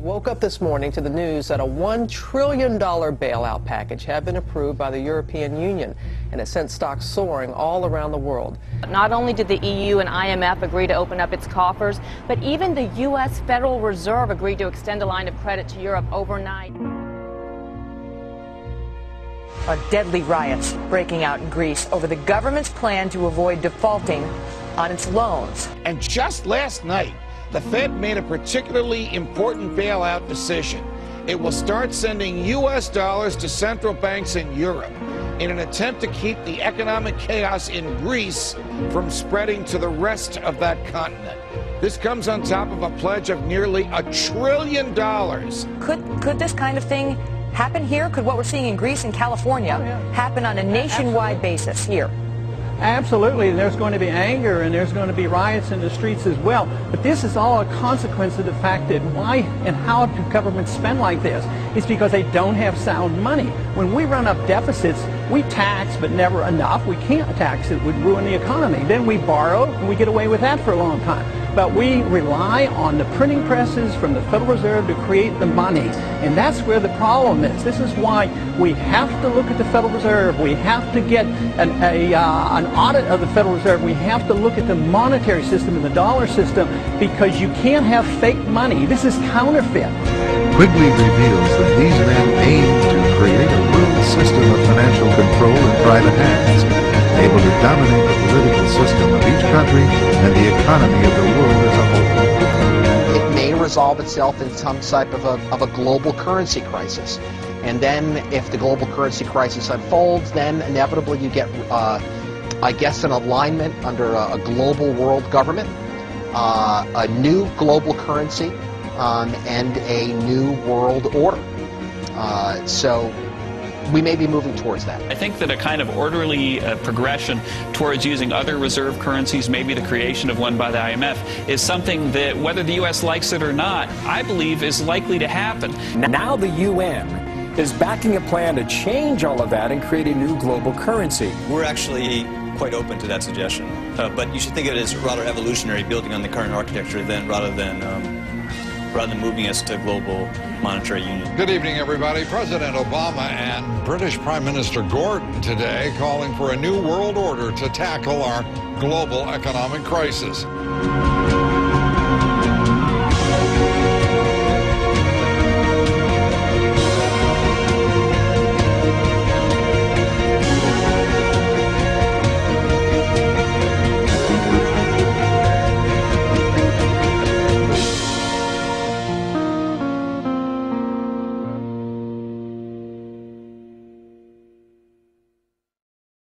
Woke up this morning to the news that a $1 trillion bailout package had been approved by the European Union, and it sent stocks soaring all around the world. Not only did the EU and IMF agree to open up its coffers, but even the U.S. Federal Reserve agreed to extend a line of credit to Europe overnight. Deadly riots breaking out in Greece over the government's plan to avoid defaulting on its loans. And just last night, the Fed made a particularly important bailout decision. It will start sending U.S. dollars to central banks in Europe in an attempt to keep the economic chaos in Greece from spreading to the rest of that continent. This comes on top of a pledge of nearly $1 trillion. Could this kind of thing happen here? Could what we're seeing in Greece and California happen on a nationwide basis here? Absolutely. There's going to be anger and there's going to be riots in the streets as well. But this is all a consequence of the fact that why and how do governments spend like this? It's because they don't have sound money. When we run up deficits, we tax, but never enough. We can't tax it. It would ruin the economy. Then we borrow, and we get away with that for a long time. But we rely on the printing presses from the Federal Reserve to create the money. And that's where the problem is. This is why we have to look at the Federal Reserve. We have to get an audit of the Federal Reserve. We have to look at the monetary system and the dollar system, because you can't have fake money. This is counterfeit. Quigley reveals that these men aim to create a world system of financial control in private hands, able to dominate the political system of each country and the economy of the world as a whole. It may resolve itself in some type of a global currency crisis. And then if the global currency crisis unfolds, then inevitably you get, I guess, an alignment under a global world government, a new global currency, and a new world order. So we may be moving towards that. I think that a kind of orderly progression towards using other reserve currencies, maybe the creation of one by the IMF, is something that, whether the U.S. likes it or not, I believe is likely to happen. Now the UN is backing a plan to change all of that and create a new global currency. We're actually quite open to that suggestion, but you should think of it as rather evolutionary, building on the current architecture, rather than moving us to global monetary union. Good evening, everybody. President Obama and British Prime Minister Gordon today calling for a new world order to tackle our global economic crisis.